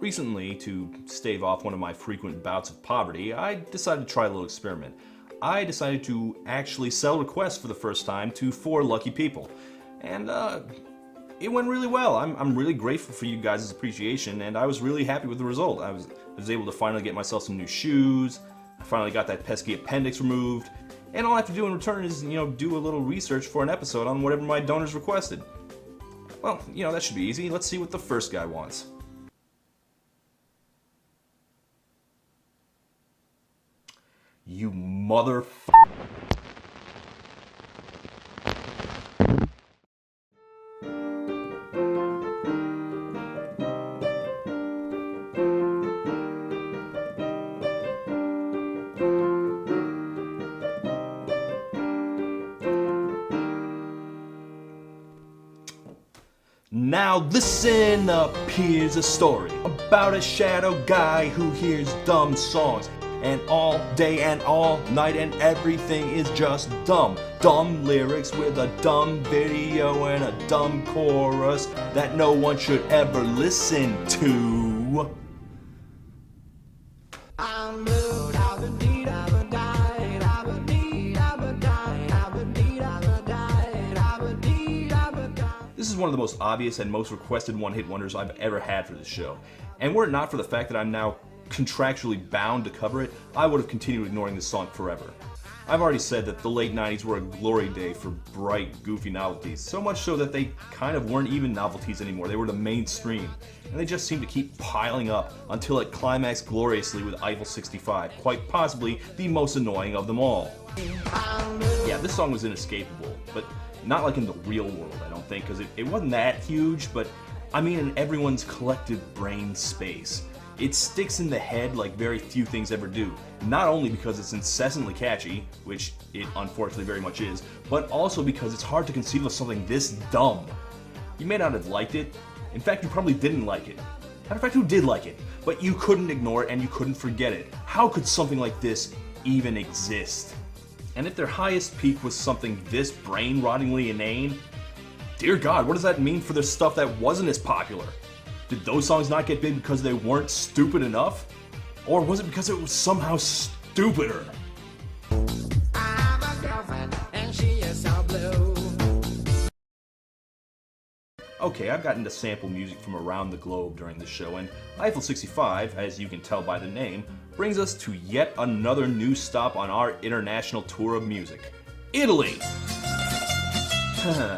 Recently, to stave off one of my frequent bouts of poverty, I decided to try a little experiment. I decided to actually sell requests for the first time to 4 lucky people. And it went really well. I'm really grateful for you guys' appreciation, and I was really happy with the result. I was able to finally get myself some new shoes. I finally got that pesky appendix removed. And all I have to do in return is, do a little research for an episode on whatever my donors requested. Well, that should be easy. Let's see what the first guy wants. You motherfucker. Now listen up, here's a story about a shadow guy who hears dumb songs. And all day and all night and everything is just dumb. Dumb lyrics with a dumb video and a dumb chorus that no one should ever listen to. This is one of the most obvious and most requested one-hit wonders I've ever had for this show. And were it not for the fact that I'm now contractually bound to cover it, I would have continued ignoring this song forever. I've already said that the late 90s were a glory day for bright, goofy novelties, so much so that they kind of weren't even novelties anymore, they were the mainstream, and they just seemed to keep piling up until it climaxed gloriously with Eiffel 65, quite possibly the most annoying of them all. Yeah, this song was inescapable, but not like in the real world, I don't think, because it wasn't that huge, but I mean in everyone's collective brain space. It sticks in the head like very few things ever do, not only because it's incessantly catchy, which it unfortunately very much is, but also because it's hard to conceive of something this dumb. You may not have liked it, in fact you probably didn't like it. Matter of fact, who did like it? But you couldn't ignore it and you couldn't forget it. How could something like this even exist? And if their highest peak was something this brain-rottingly inane, dear God, what does that mean for the stuff that wasn't as popular? Did those songs not get big because they weren't stupid enough? Or was it because it was somehow stupider? I'm a girlfriend and she is so blue. Okay, I've gotten to sample music from around the globe during this show, and Eiffel 65, as you can tell by the name, brings us to yet another new stop on our international tour of music. Italy!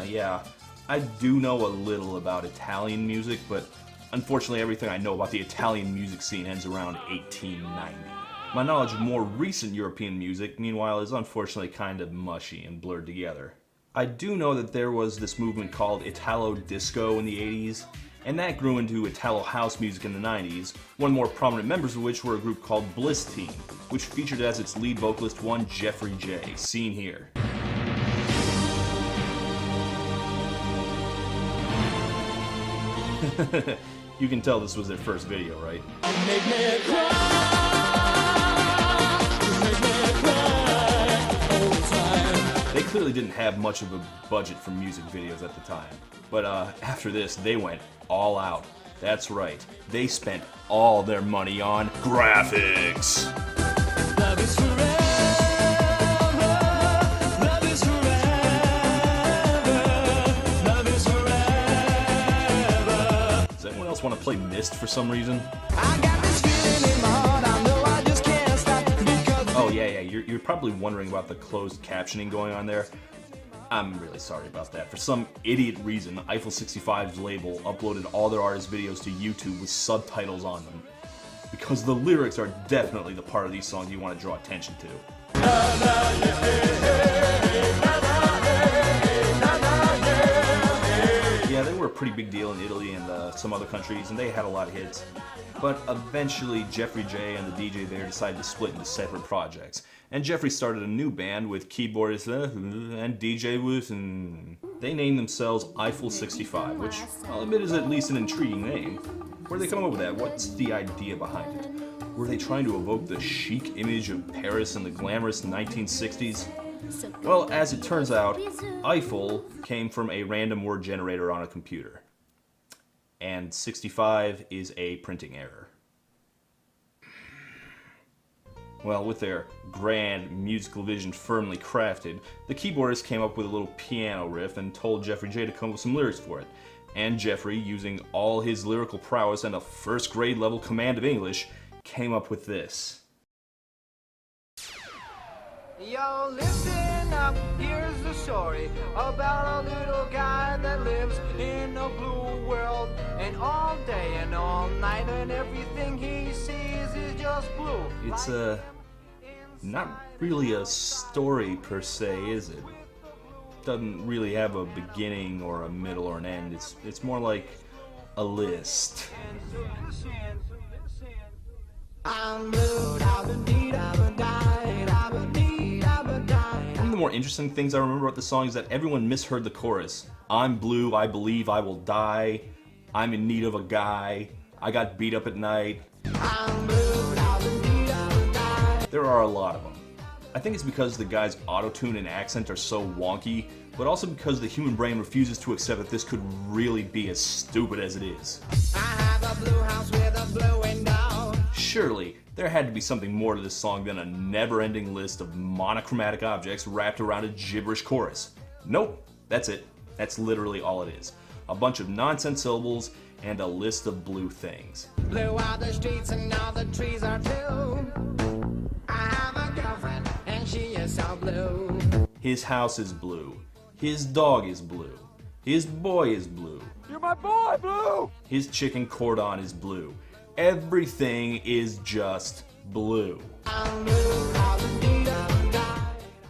Yeah, I do know a little about Italian music, but unfortunately, everything I know about the Italian music scene ends around 1890. My knowledge of more recent European music, meanwhile, is unfortunately kind of mushy and blurred together. I do know that there was this movement called Italo Disco in the 80s, and that grew into Italo House music in the 90s, one of the more prominent members of which were a group called Bliss Team, which featured as its lead vocalist one Jeffrey J, seen here. You can tell this was their first video, right? Make me cry, make me cry all the time. They clearly didn't have much of a budget for music videos at the time. But after this, they went all out. That's right. They spent all their money on graphics. Love is forever. Want to play Mist for some reason? I got this feeling in my heart, I know I just can't stop because oh yeah, you're probably wondering about the closed captioning going on there. I'm really sorry about that. For some idiot reason, Eiffel 65's label uploaded all their artist videos to YouTube with subtitles on them. Because the lyrics are definitely the part of these songs you want to draw attention to. Yeah, they were a pretty big deal in Italy and some other countries, and they had a lot of hits. But eventually, Jeffrey J and the DJ there decided to split into separate projects. And Jeffrey started a new band with keyboardist and DJ Wilson. They named themselves Eiffel 65, which I'll admit is at least an intriguing name. Where did they come up with that? What's the idea behind it? Were they trying to evoke the chic image of Paris in the glamorous 1960s? Well, as it turns out, Eiffel came from a random word generator on a computer. and 65 is a printing error. Well, with their grand musical vision firmly crafted, the keyboardist came up with a little piano riff and told Jeffrey J to come up with some lyrics for it. And Jeffrey, using all his lyrical prowess and a first grade level command of English, came up with this. Yo, listen up, here's the story about a little guy that lives in a blue world. And all day and all night and everything he sees is just blue. It's not really a story per se, is it? Doesn't really have a beginning or a middle or an end. It's more like a list. One of the more interesting things I remember about the song is that everyone misheard the chorus. I'm blue, I believe I will die. I'm in need of a guy. I got beat up at night. There are a lot of them. I think it's because the guy's auto-tune and accent are so wonky, but also because the human brain refuses to accept that this could really be as stupid as it is. I have a blue house with a blue window. Surely, there had to be something more to this song than a never-ending list of monochromatic objects wrapped around a gibberish chorus. Nope, that's it. That's literally all it is. A bunch of nonsense syllables and a list of blue things. Blue are the streets and all the trees are blue. I have a girlfriend and she is so blue. His house is blue. His dog is blue. His boy is blue. You're my boy, Blue! His chicken cordon is blue. Everything is just blue.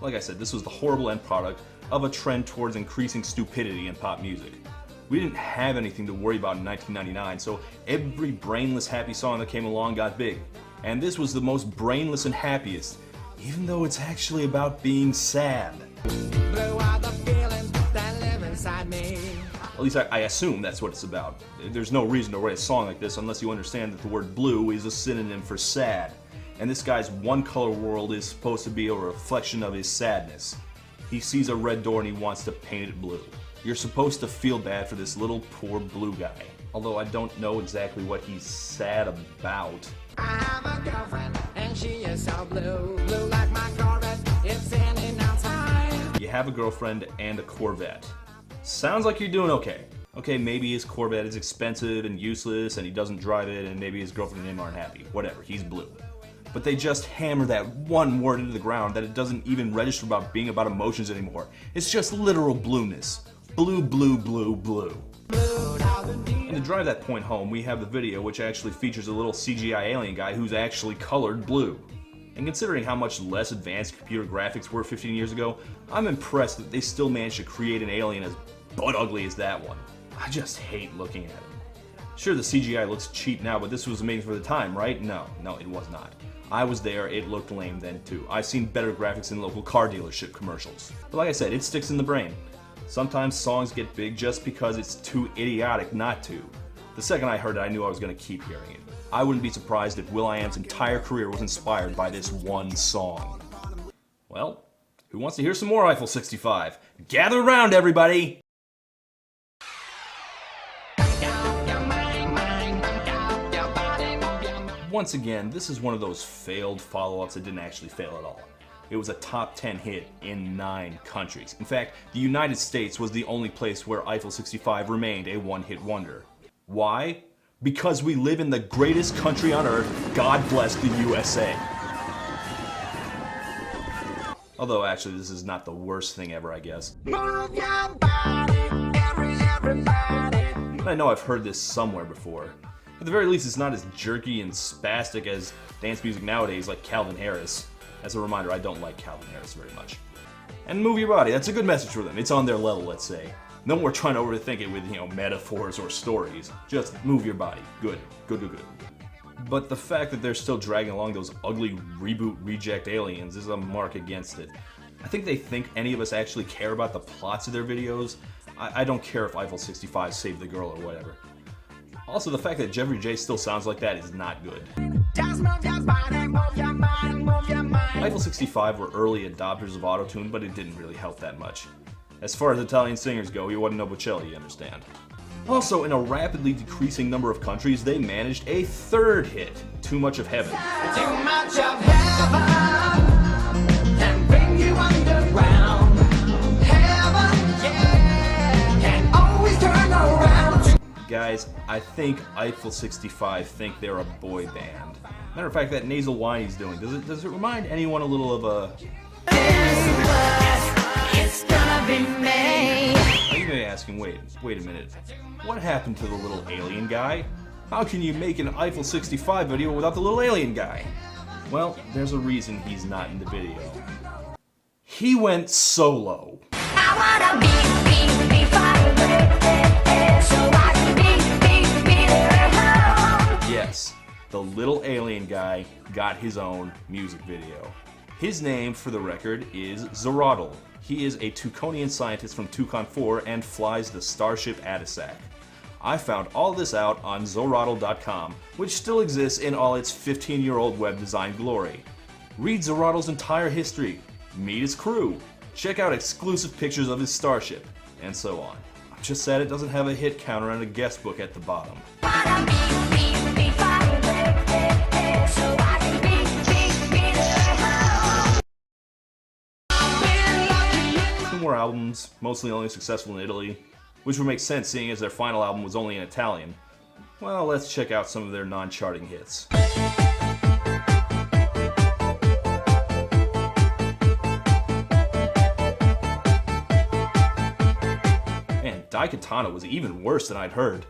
Like I said, this was the horrible end product of a trend towards increasing stupidity in pop music. We didn't have anything to worry about in 1999, so every brainless happy song that came along got big. And this was the most brainless and happiest, even though it's actually about being sad. Blue are the feelings that live inside me. At least I assume that's what it's about. There's no reason to write a song like this unless you understand that the word blue is a synonym for sad. And this guy's one-color world is supposed to be a reflection of his sadness. He sees a red door and he wants to paint it blue. You're supposed to feel bad for this little poor blue guy. Although I don't know exactly what he's sad about. I have a girlfriend and she is so blue. Blue like my Corvette, it's standing outside. You have a girlfriend and a Corvette. Sounds like you're doing okay. Okay, maybe his Corvette is expensive and useless and he doesn't drive it and maybe his girlfriend and him aren't happy. Whatever, he's blue. But they just hammer that one word into the ground that it doesn't even register about being about emotions anymore. It's just literal blueness. Blue, blue, blue, blue. And to drive that point home, we have the video which actually features a little CGI alien guy who's actually colored blue. And considering how much less advanced computer graphics were 15 years ago, I'm impressed that they still managed to create an alien as butt ugly as that one. I just hate looking at him. Sure, the CGI looks cheap now, but this was amazing for the time, right? No, it was not. I was there, it looked lame then too. I've seen better graphics in local car dealership commercials. But like I said, it sticks in the brain. Sometimes songs get big just because it's too idiotic not to. The second I heard it, I knew I was going to keep hearing it. I wouldn't be surprised if will.i.am's entire career was inspired by this one song. Well, who wants to hear some more Eiffel 65? Gather around, everybody! Once again, this is one of those failed follow-ups that didn't actually fail at all. It was a top 10 hit in 9 countries. In fact, the United States was the only place where Eiffel 65 remained a one-hit wonder. Why? Because we live in the greatest country on earth, God bless the USA. Although actually this is not the worst thing ever, I guess. Move your body, everybody. I know I've heard this somewhere before. At the very least, it's not as jerky and spastic as dance music nowadays like Calvin Harris. As a reminder, I don't like Calvin Harris very much. And move your body, that's a good message for them. It's on their level, let's say. No more trying to overthink it with, metaphors or stories. Just move your body. Good. But the fact that they're still dragging along those ugly reboot reject aliens is a mark against it. I think they think any of us actually care about the plots of their videos. I don't care if Eiffel 65 saved the girl or whatever. Also, the fact that Jeffrey J still sounds like that is not good. Just move your body, move your mind, move your mind. Eiffel 65 were early adopters of autotune, but it didn't really help that much. As far as Italian singers go, he wasn't no Bocelli, you understand. Also, in a rapidly decreasing number of countries, they managed a third hit, Too Much of Heaven. Too much of heaven can bring you underground. Heaven, yeah, can always turn around. Guys, I think Eiffel 65 think they're a boy band. Matter of fact, that nasal whine he's doing, does it remind anyone a little of a... It's gonna be me. Now you may be asking, wait a minute. What happened to the little alien guy? How can you make an Eiffel 65 video without the little alien guy? Well, there's a reason he's not in the video. He went solo. I wanna be far away, so I can be there at home. Yes, the little alien guy got his own music video. His name, for the record, is Zorodl. He is a Tuconian scientist from Tucon 4 and flies the starship Atasac. I found all this out on Zorodl.com, which still exists in all its 15-year-old web design glory. Read Zorodl's entire history, meet his crew, check out exclusive pictures of his starship, and so on. I'm just sad it doesn't have a hit counter and a guest book at the bottom. Wanna be far away, so I can be there at home. 2 more albums, mostly only successful in Italy, which would make sense seeing as their final album was only in Italian. Well, let's check out some of their non-charting hits. Man, Daikatana was even worse than I'd heard.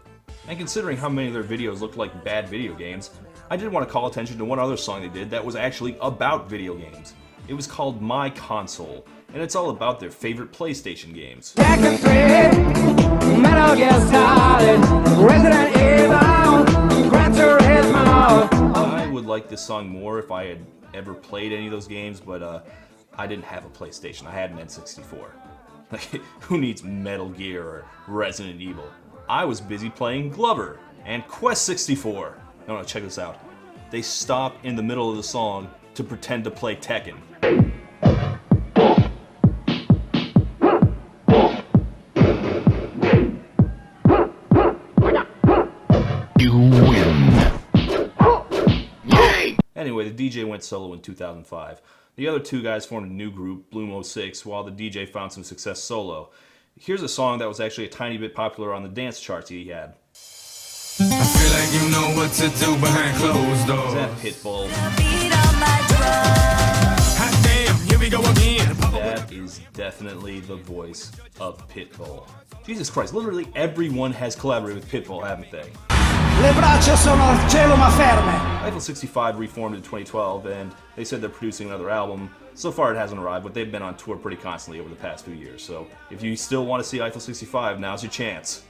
And considering how many of their videos looked like bad video games, I did want to call attention to one other song they did that was actually about video games. It was called My Console, and it's all about their favorite PlayStation games. Tekken 3, Metal Gear Solid, Resident Evil, Gran Turismo. I would like this song more if I had ever played any of those games, but I didn't have a PlayStation. I had an N64. Like, who needs Metal Gear or Resident Evil? I was busy playing Glover and Quest 64. No, check this out. They stop in the middle of the song to pretend to play Tekken. Anyway, the DJ went solo in 2005. The other two guys formed a new group, Bloom 06, while the DJ found some success solo. Here's a song that was actually a tiny bit popular on the dance charts he had. I feel like you know what to do behind closed doors. Is that Pitbull? Beat on my drum. Hot damn, here we go again. That is definitely the voice of Pitbull. Jesus Christ, literally everyone has collaborated with Pitbull, haven't they? Le braccia sono al cielo ma ferme. Eiffel 65 reformed in 2012, and they said they're producing another album. So far it hasn't arrived, but they've been on tour pretty constantly over the past few years. So if you still want to see Eiffel 65, now's your chance.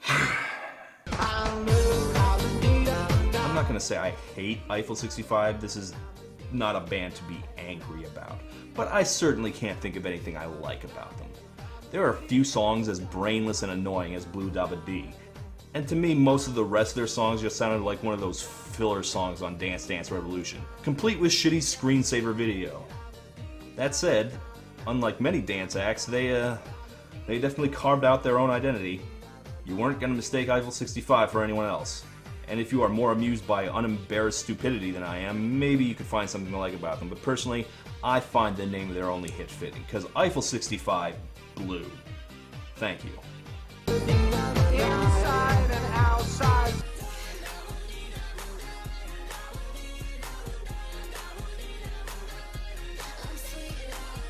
I'm not going to say I hate Eiffel 65. This is not a band to be angry about. But I certainly can't think of anything I like about them. There are a few songs as brainless and annoying as Blue Dabba Dee. And to me, most of the rest of their songs just sounded like one of those filler songs on Dance Dance Revolution, complete with shitty screensaver video. That said, unlike many dance acts, they definitely carved out their own identity. You weren't going to mistake Eiffel 65 for anyone else. And if you are more amused by unembarrassed stupidity than I am, maybe you could find something to like about them. But personally, I find the name of their only hit fitting, because Eiffel 65 blew. Thank you.